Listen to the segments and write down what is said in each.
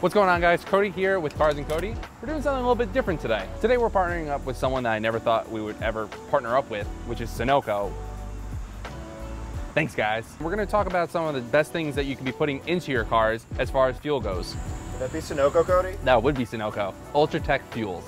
What's going on, guys? Cody here with Cars and Cody. We're doing something a little bit different today. Today we're partnering up with someone that I never thought we would ever partner up with, which is Sunoco. Thanks, guys. We're gonna talk about some of the best things that you can be putting into your cars as far as fuel goes. Would that be Sunoco, Cody? That would be Sunoco. Ultratech fuels.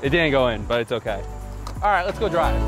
It didn't go in, but it's okay. All right, let's go drive.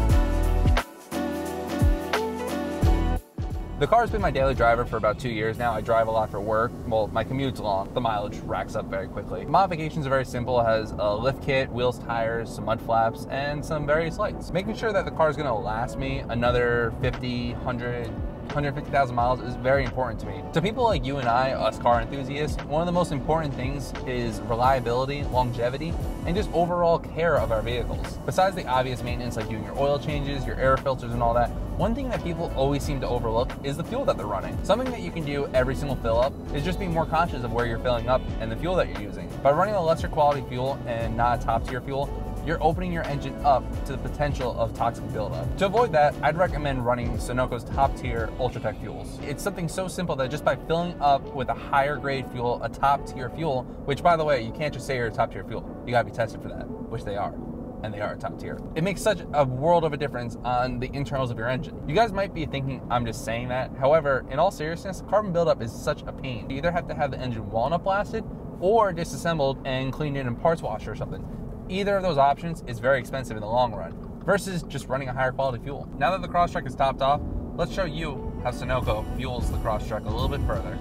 The car's been my daily driver for about 2 years now. I drive a lot for work. Well, my commute's long. The mileage racks up very quickly. Modifications are very simple. It has a lift kit, wheels, tires, some mud flaps, and some various lights. Making sure that the car is gonna last me another 50, 100, 150,000 miles is very important to me. To people like you and I, us car enthusiasts, one of the most important things is reliability, longevity, and just overall care of our vehicles. Besides the obvious maintenance like doing your oil changes, your air filters and all that, one thing that people always seem to overlook is the fuel that they're running. Something that you can do every single fill up is just be more conscious of where you're filling up and the fuel that you're using. By running a lesser quality fuel and not a top tier fuel, you're opening your engine up to the potential of toxic buildup. To avoid that, I'd recommend running Sunoco's top tier Ultratech fuels. It's something so simple that just by filling up with a higher grade fuel, a top tier fuel, which by the way, you can't just say you're a top tier fuel. You gotta be tested for that, which they are. And they are a top tier. It makes such a world of a difference on the internals of your engine. You guys might be thinking I'm just saying that. However, in all seriousness, carbon buildup is such a pain. You either have to have the engine walnut blasted or disassembled and cleaned in parts washer or something. Either of those options is very expensive in the long run versus just running a higher quality fuel. Now that the Crosstrek is topped off, let's show you how Sunoco fuels the Crosstrek a little bit further.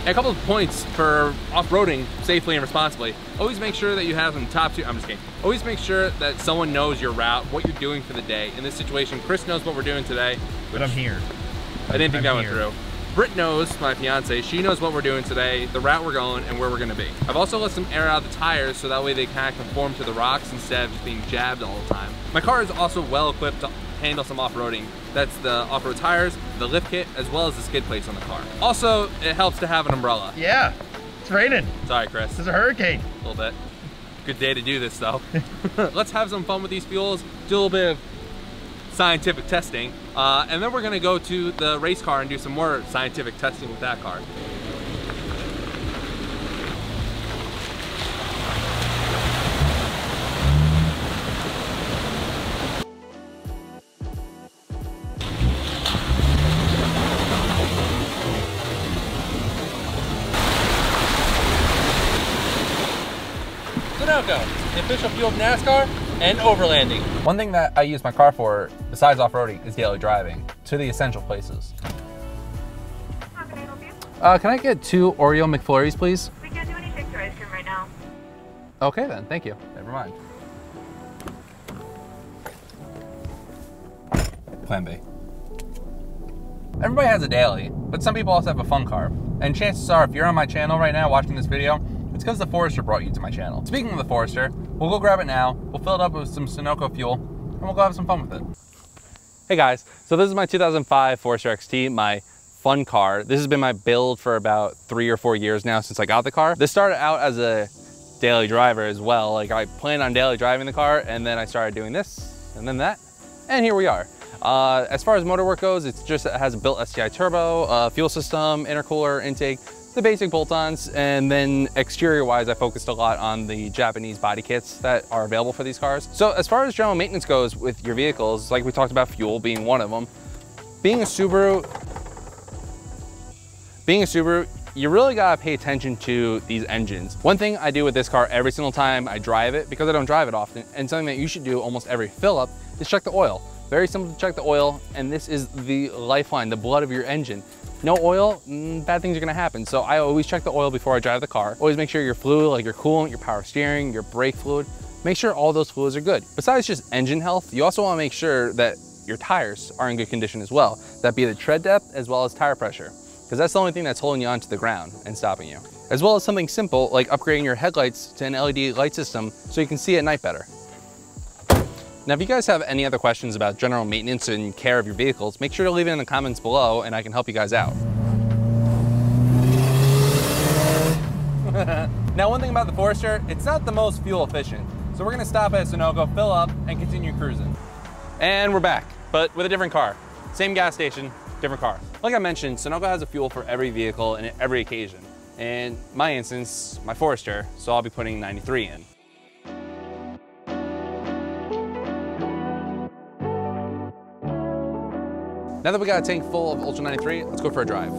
And a couple of points for off-roading safely and responsibly. Always make sure that you have some top tier, I'm just kidding. Always make sure that someone knows your route, what you're doing for the day. In this situation, Chris knows what we're doing today. But I'm here. I didn't think that went through. Britt knows, my fiance, she knows what we're doing today, the route we're going, and where we're gonna be. I've also let some air out of the tires so that way they kind of conform to the rocks instead of just being jabbed all the time. My car is also well equipped to handle some off-roading. That's the off-road tires, the lift kit, as well as the skid plates on the car. Also, it helps to have an umbrella. Yeah, it's raining. Sorry, Chris. There's a hurricane. A little bit. Good day to do this, though. Let's have some fun with these fuels, do a little bit of scientific testing, and then we're gonna go to the race car and do some more scientific testing with that car. Sunoco, the official fuel of NASCAR and overlanding. One thing that I use my car for, besides off-roading, is daily driving to the essential places. How can I help you? Can I get 2 Oreo McFlurries, please? We can't do any fixed ice cream right now. Okay then, thank you. Never mind. Plan B. Everybody has a daily, but some people also have a fun car. And chances are, if you're on my channel right now watching this video, it's because the Forester brought you to my channel. Speaking of the Forester, we'll go grab it now, we'll fill it up with some Sunoco fuel, and we'll go have some fun with it. Hey guys, so this is my 2005 Forester XT, my fun car. This has been my build for about 3 or 4 years now since I got the car. This started out as a daily driver as well. Like I planned on daily driving the car, and then I started doing this, and then that, and here we are. As far as motor work goes, it has a built STI turbo, fuel system, intercooler, intake, the basic bolt-ons, and then exterior-wise, I focused a lot on the Japanese body kits that are available for these cars. So as far as general maintenance goes with your vehicles, like we talked about fuel being one of them, being a Subaru, you really gotta pay attention to these engines. One thing I do with this car every single time I drive it, because I don't drive it often, and something that you should do almost every fill up, is check the oil. Very simple to check the oil, and this is the lifeline, the blood of your engine. No oil, bad things are gonna happen. So I always check the oil before I drive the car. Always make sure your fluid, like your coolant, your power steering, your brake fluid, make sure all those fluids are good. Besides just engine health, you also wanna make sure that your tires are in good condition as well. That be the tread depth as well as tire pressure, because that's the only thing that's holding you onto the ground and stopping you. As well as something simple like upgrading your headlights to an LED light system so you can see at night better. Now, if you guys have any other questions about general maintenance and care of your vehicles, make sure to leave it in the comments below and I can help you guys out. Now, one thing about the Forester, it's not the most fuel efficient. So we're gonna stop at Sunoco, fill up, and continue cruising. And we're back, but with a different car. Same gas station, different car. Like I mentioned, Sunoco has a fuel for every vehicle and every occasion. In my instance, my Forester, so I'll be putting 93 in. Now that we got a tank full of Ultra 93, let's go for a drive.